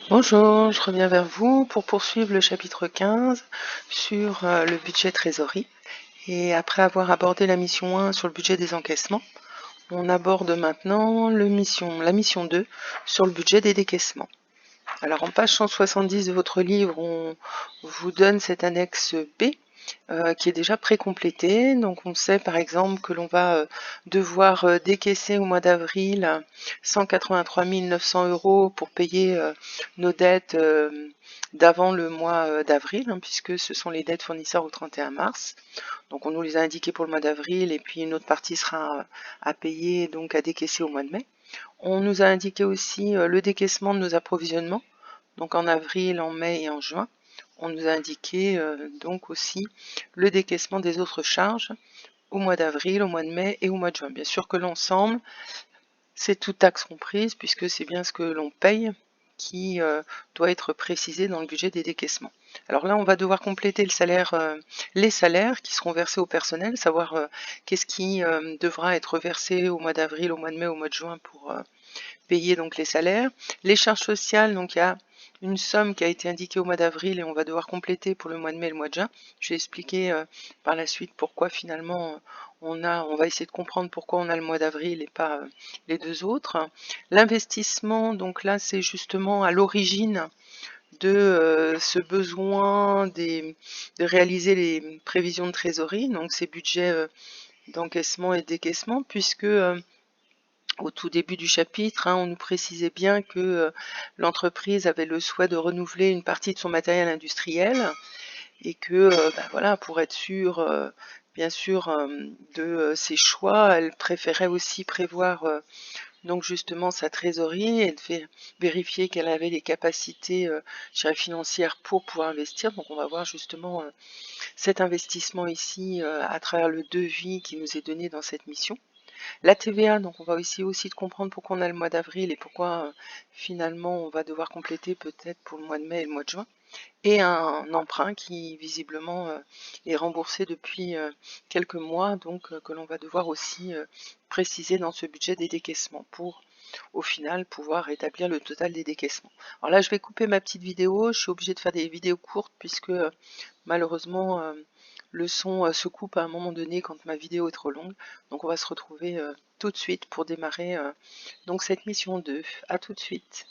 Bonjour, je reviens vers vous pour poursuivre le chapitre 15 sur le budget trésorerie. Et après avoir abordé la mission 1 sur le budget des encaissements, on aborde maintenant la mission 2 sur le budget des décaissements. Alors en page 170 de votre livre, on vous donne cette annexe B qui est déjà précomplétée. Donc on sait par exemple que l'on va devoir décaisser au mois d'avril 183 900 € pour payer nos dettes d'avant le mois d'avril, puisque ce sont les dettes fournisseurs au 31 mars. Donc on nous les a indiquées pour le mois d'avril et puis une autre partie sera à payer, donc à décaisser au mois de mai. On nous a indiqué aussi le décaissement de nos approvisionnements, donc en avril, en mai et en juin. On nous a indiqué donc aussi le décaissement des autres charges au mois d'avril, au mois de mai et au mois de juin. Bien sûr que l'ensemble, c'est toute taxe comprise, puisque c'est bien ce que l'on paye qui doit être précisé dans le budget des décaissements. Alors là, on va devoir compléter les salaires qui seront versés au personnel, savoir qu'est-ce qui devra être versé au mois d'avril, au mois de mai, au mois de juin pour payer donc les salaires. Les charges sociales, donc il y a une somme qui a été indiquée au mois d'avril et on va devoir compléter pour le mois de mai et le mois de juin. Je vais expliquer par la suite pourquoi finalement on va essayer de comprendre pourquoi on a le mois d'avril et pas les deux autres. L'investissement, donc là c'est justement à l'origine de ce besoin de réaliser les prévisions de trésorerie, donc ces budgets d'encaissement et de décaissement, puisque au tout début du chapitre, on nous précisait bien que l'entreprise avait le souhait de renouveler une partie de son matériel industriel et que voilà, pour être sûre, bien sûr, de ses choix, elle préférait aussi prévoir donc justement sa trésorerie et de vérifier qu'elle avait les capacités financières pour pouvoir investir. Donc on va voir justement cet investissement ici à travers le devis qui nous est donné dans cette mission. La TVA, donc on va essayer aussi de comprendre pourquoi on a le mois d'avril et pourquoi finalement on va devoir compléter peut-être pour le mois de mai et le mois de juin. Et un emprunt qui visiblement est remboursé depuis quelques mois, donc que l'on va devoir aussi préciser dans ce budget des décaissements pour au final pouvoir établir le total des décaissements. Alors là je vais couper ma petite vidéo, je suis obligée de faire des vidéos courtes puisque malheureusement le son se coupe à un moment donné quand ma vidéo est trop longue. Donc on va se retrouver tout de suite pour démarrer donc cette mission 2. À tout de suite.